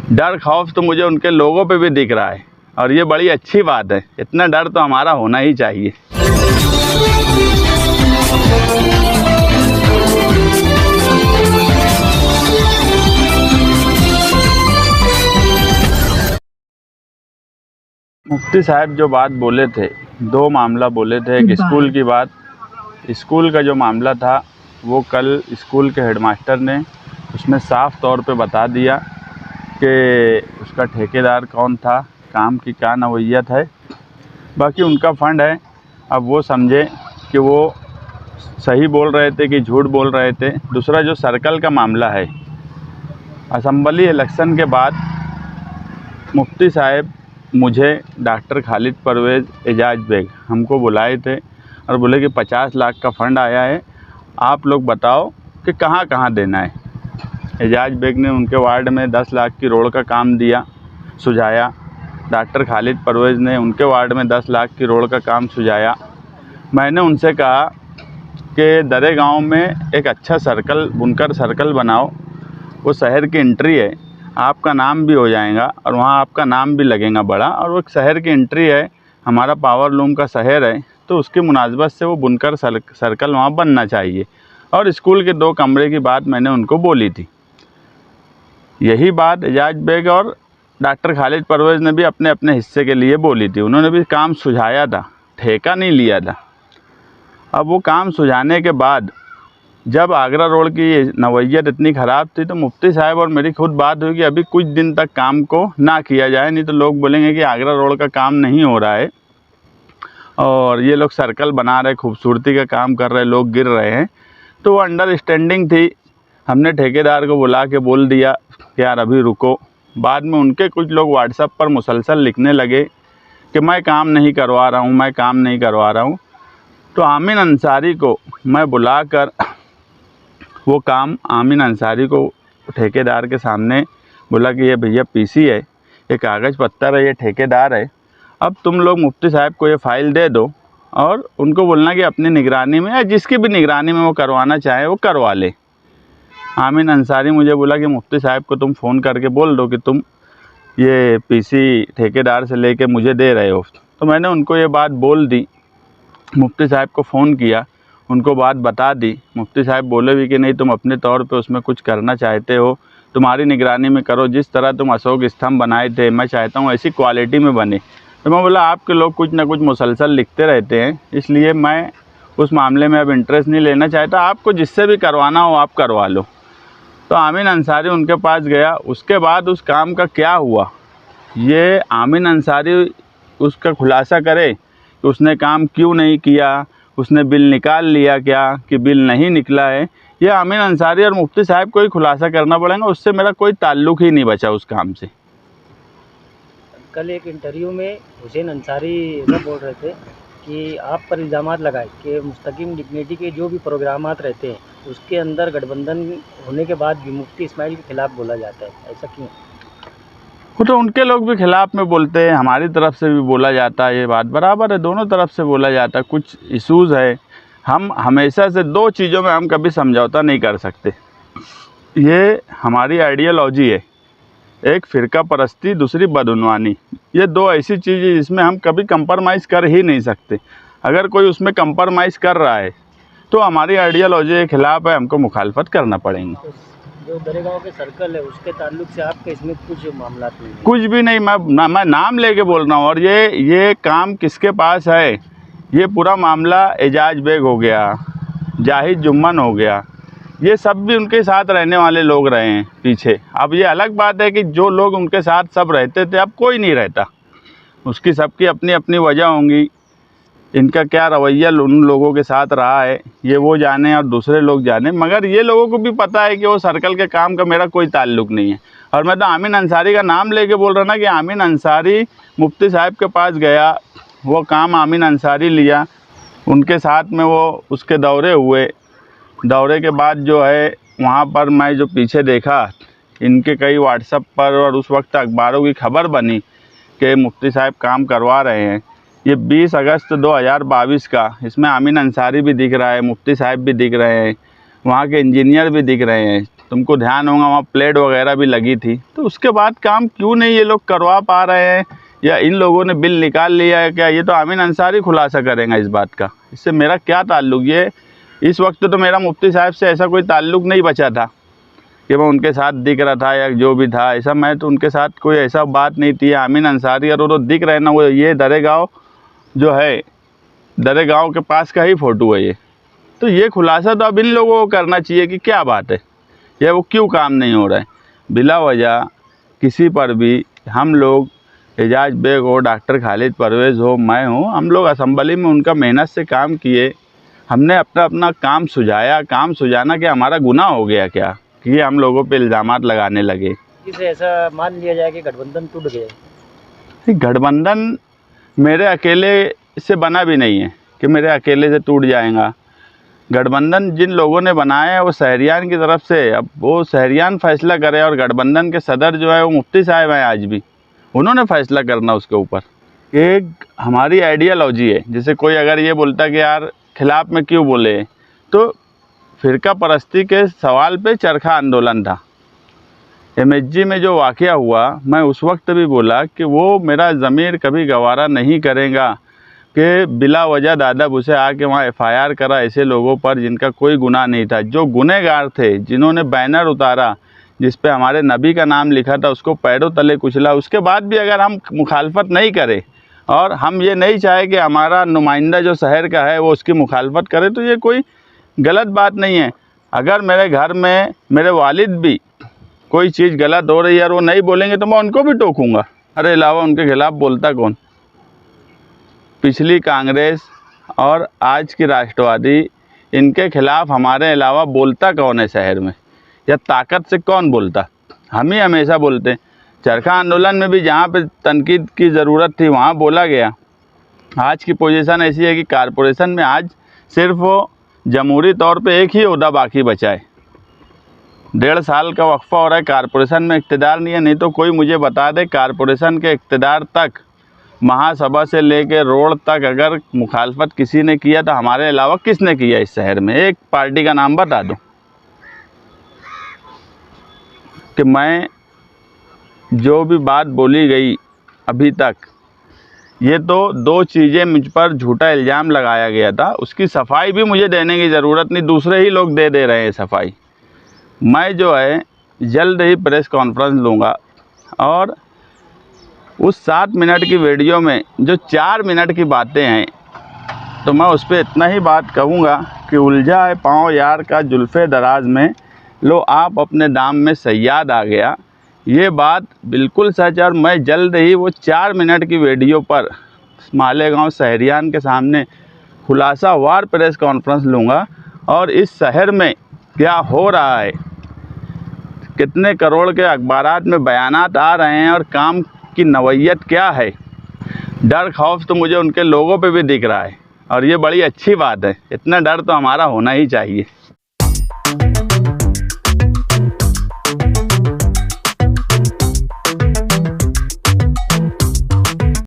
डर खौफ तो मुझे उनके लोगों पे भी दिख रहा है और ये बड़ी अच्छी बात है। इतना डर तो हमारा होना ही चाहिए। मुफ्ती साहब जो बात बोले थे, दो मामला बोले थे। एक स्कूल की बात, स्कूल का जो मामला था वो कल स्कूल के हेडमास्टर ने उसमें साफ़ तौर पे बता दिया कि उसका ठेकेदार कौन था, काम की क्या नौइयत है। बाकी उनका फ़ंड है, अब वो समझे कि वो सही बोल रहे थे कि झूठ बोल रहे थे। दूसरा जो सर्कल का मामला है, असम्बली इलेक्शन के बाद मुफ्ती साहब मुझे डॉक्टर खालिद परवेज़, एजाज बेग हमको बुलाए थे और बोले कि 50 लाख का फ़ंड आया है, आप लोग बताओ कि कहाँ कहाँ देना है। एजाज बेग ने उनके वार्ड में 10 लाख की रोड का काम दिया, सुझाया। डॉक्टर खालिद परवेज़ ने उनके वार्ड में 10 लाख की रोड का काम सुझाया। मैंने उनसे कहा कि दरे गांव में एक अच्छा सर्कल, बुनकर सर्कल बनाओ, वो शहर की एंट्री है, आपका नाम भी हो जाएगा और वहाँ आपका नाम भी लगेगा बड़ा, और वो एक शहर की एंट्री है, हमारा पावर लूम का शहर है, तो उसकी मुनासबत से वो बुनकर सर्कल वहाँ बनना चाहिए। और स्कूल के 2 कमरे की बात मैंने उनको बोली थी। यही बात एजाज बेग और डॉक्टर खालिद परवेज़ ने भी अपने अपने हिस्से के लिए बोली थी। उन्होंने भी काम सुझाया था, ठेका नहीं लिया था। अब वो काम सुझाने के बाद जब आगरा रोड की नौइयत इतनी ख़राब थी तो मुफ्ती साहब और मेरी खुद बात हुई कि अभी कुछ दिन तक काम को ना किया जाए, नहीं तो लोग बोलेंगे कि आगरा रोड का काम नहीं हो रहा है और ये लोग सर्कल बना रहे, खूबसूरती का काम कर रहे, लोग गिर रहे हैं। तो वो अंडरस्टैंडिंग थी। हमने ठेकेदार को बुला के बोल दिया कि यार अभी रुको। बाद में उनके कुछ लोग व्हाट्सएप पर मुसलसल लिखने लगे कि मैं काम नहीं करवा रहा हूँ, मैं काम नहीं करवा रहा हूँ। तो आमिन अंसारी को मैं बुलाकर वो काम, आमिन अंसारी को ठेकेदार के सामने बोला कि ये भैया पीसी है, ये कागज़ पत्तर है, ये ठेकेदार है, अब तुम लोग मुफ्ती साहब को ये फ़ाइल दे दो और उनको बोलना कि अपनी निगरानी में या जिसकी भी निगरानी में वो करवाना चाहे वो करवा ले। आमिन अंसारी मुझे बोला कि मुफ्ती साहब को तुम फ़ोन करके बोल दो कि तुम ये पीसी ठेकेदार से लेके मुझे दे रहे हो। तो मैंने उनको ये बात बोल दी, मुफ्ती साहब को फ़ोन किया, उनको बात बता दी। मुफ्ती साहब बोले भी कि नहीं, तुम अपने तौर पे उसमें कुछ करना चाहते हो, तुम्हारी निगरानी में करो, जिस तरह तुम अशोक स्तंभ बनाए थे मैं चाहता हूँ ऐसी क्वालिटी में बने। तो मैं बोला आपके लोग कुछ ना कुछ मुसलसल लिखते रहते हैं, इसलिए मैं उस मामले में अब इंटरेस्ट नहीं लेना चाहता, आपको जिससे भी करवाना हो आप करवा लो। तो आमिन अंसारी उनके पास गया। उसके बाद उस काम का क्या हुआ ये आमिन अंसारी उसका खुलासा करे कि उसने काम क्यों नहीं किया, उसने बिल निकाल लिया क्या कि बिल नहीं निकला है, ये आमिन अंसारी और मुफ्ती साहब को ही खुलासा करना पड़ेगा। उससे मेरा कोई ताल्लुक़ ही नहीं बचा उस काम से। कल एक इंटरव्यू में हुसैन अंसारी ऐसा बोल रहे थे कि आप पर इल्ज़ामात लगाए कि मुस्तकीम डिग्निटी के जो भी प्रोग्रामात रहते हैं उसके अंदर गठबंधन होने के बाद भी मुफ्ती इस्माइल के ख़िलाफ़ बोला जाता है, ऐसा क्यों? वो तो उनके लोग भी ख़िलाफ़ में बोलते हैं, हमारी तरफ से भी बोला जाता है, ये बात बराबर है, दोनों तरफ से बोला जाता है। कुछ इशूज़ है, हम हमेशा से 2 चीज़ों में हम कभी समझौता नहीं कर सकते। ये हमारी आइडियोलॉजी है, एक फ़िरका परस्ती, दूसरी बदउनवानी। ये 2 ऐसी चीज़ें जिसमें हम कभी कंप्रोमाइज़ कर ही नहीं सकते। अगर कोई उसमें कंप्रोमाइज़ कर रहा है तो हमारी आइडियोलॉजी के ख़िलाफ़ है, हमको मुखालफत करना पड़ेगी। तो जो दरेगांव के सर्कल है उसके ताल्लुक से आपके इसमें कुछ मामला नहीं है? कुछ भी नहीं, मैं नाम लेके बोल रहा हूँ। और ये काम किसके पास है, ये पूरा मामला एजाज बेग हो गया, जाहिद जुम्मन हो गया, ये सब भी उनके साथ रहने वाले लोग रहे हैं पीछे। अब ये अलग बात है कि जो लोग उनके साथ सब रहते थे अब कोई नहीं रहता, उसकी सबकी अपनी अपनी वजह होंगी। इनका क्या रवैया उन लोगों के साथ रहा है ये वो जाने और दूसरे लोग जाने, मगर ये लोगों को भी पता है कि वो सर्कल के काम का मेरा कोई ताल्लुक़ नहीं है। और मैं तो आमिन अंसारी का नाम लेके बोल रहा ना कि आमिन अंसारी मुफ्ती साहब के पास गया, वो काम आमिन अंसारी लिया, उनके साथ में वो उसके दौरे हुए। दौरे के बाद जो है वहाँ पर मैं जो पीछे देखा, इनके कई व्हाट्सएप पर और उस वक्त अखबारों की खबर बनी कि मुफ्ती साहब काम करवा रहे हैं। ये 20 अगस्त 2022 का, इसमें आमिन अंसारी भी दिख रहा है, मुफ्ती साहब भी दिख रहे हैं, वहाँ के इंजीनियर भी दिख रहे हैं। तुमको ध्यान होगा वहाँ प्लेट वगैरह भी लगी थी, तो उसके बाद काम क्यों नहीं ये लोग करवा पा रहे हैं, या इन लोगों ने बिल निकाल लिया है क्या? ये तो आमीन अंसारी खुलासा करेंगे इस बात का, इससे मेरा क्या ताल्लुक़। ये इस वक्त तो मेरा मुफ्ती साहब से ऐसा कोई ताल्लुक़ नहीं बचा था कि मैं उनके साथ दिख रहा था या जो भी था, ऐसा मैं तो उनके साथ कोई ऐसा बात नहीं थी। आमीन अंसारी और वो तो दिख रहे ना, वो ये दरेगाँव जो है, दरेगाँव के पास का ही फ़ोटो है ये। तो ये खुलासा तो अब इन लोगों को करना चाहिए कि क्या बात है, या वो क्यों काम नहीं हो रहा है। बिला वजह किसी पर भी हम लोग, एजाज बेग हो, डॉक्टर खालिद परवेज़ हो, मैं हूँ, हम लोग असम्बली में उनका मेहनत से काम किए, हमने अपना काम सुझाया। काम सुझाना क्या हमारा गुनाह हो गया क्या कि ये हम लोगों पे इल्ज़ामात लगाने लगे? इसे ऐसा मान लिया जाए कि गठबंधन टूट गया। गठबंधन मेरे अकेले से बना भी नहीं है कि मेरे अकेले से टूट जाएगा। गठबंधन जिन लोगों ने बनाया है वो शहरियान की तरफ से, अब वो शहरियान फ़ैसला करे, और गठबंधन के सदर जो है वो मुफ्ती साहब हैं, आज भी उन्होंने फ़ैसला करना उसके ऊपर। एक हमारी आइडियालॉजी है, जैसे कोई अगर ये बोलता कि यार खिलाफ़ में क्यों बोले, तो फ़िरका परस्ती के सवाल पे चरखा आंदोलन था। MSG में जो वाक़या हुआ, मैं उस वक्त भी बोला कि वो मेरा ज़मीर कभी गवारा नहीं करेगा कि बिला वजह दादा भूसे आके वहाँ FIR करा ऐसे लोगों पर जिनका कोई गुनाह नहीं था। जो गुनहगार थे, जिन्होंने बैनर उतारा जिस पे हमारे नबी का नाम लिखा था, उसको पैरों तले कुचला, उसके बाद भी अगर हम मुखालफत नहीं करें और हम ये नहीं चाहे कि हमारा नुमाइंदा जो शहर का है वो उसकी मुखालफत करे, तो ये कोई गलत बात नहीं है। अगर मेरे घर में मेरे वालिद भी कोई चीज़ गलत हो रही है और वो नहीं बोलेंगे तो मैं उनको भी टोकूँगा। अरे अलावा उनके खिलाफ़ बोलता कौन? पिछली कांग्रेस और आज की राष्ट्रवादी, इनके खिलाफ़ हमारे अलावा बोलता कौन है शहर में, या ताकत से कौन बोलता? हम ही हमेशा बोलते हैं। चरखा आंदोलन में भी जहाँ पे तनकीद की ज़रूरत थी वहाँ बोला गया। आज की पोजीशन ऐसी है कि कारपोरेशन में आज सिर्फ वो जमहूरी तौर पे एक ही ओहदा बाकी बचा है। 1.5 साल का वक्फ़ा हो रहा है, कारपोरेशन में इक़्तिदार नहीं है। नहीं तो कोई मुझे बता दे कारपोरेशन के इक़्तिदार तक, महासभा से लेकर रोड तक अगर मुखालफत किसी ने किया तो हमारे अलावा किसने किया इस शहर में? एक पार्टी का नाम बता दो कि मैं जो भी बात बोली गई अभी तक, ये तो 2 चीज़ें मुझ पर झूठा इल्ज़ाम लगाया गया था, उसकी सफाई भी मुझे देने की ज़रूरत नहीं, दूसरे ही लोग दे रहे हैं सफाई। मैं जो है जल्द ही प्रेस कॉन्फ्रेंस लूँगा और उस 7 मिनट की वीडियो में जो 4 मिनट की बातें हैं, तो मैं उस पर इतना ही बात कहूँगा कि उलझा है पाँव यार का जुल्फ़े दराज में, लो आप अपने दाम में सयाद आ गया। ये बात बिल्कुल सच है और मैं जल्द ही वो 4 मिनट की वीडियो पर मालेगांव शहरियान के सामने खुलासावार प्रेस कॉन्फ्रेंस लूँगा और इस शहर में क्या हो रहा है, कितने करोड़ के अखबारात में बयानात आ रहे हैं और काम की नवैयत क्या है, डर खौफ तो मुझे उनके लोगों पे भी दिख रहा है और ये बड़ी अच्छी बात है। इतना डर तो हमारा होना ही चाहिए।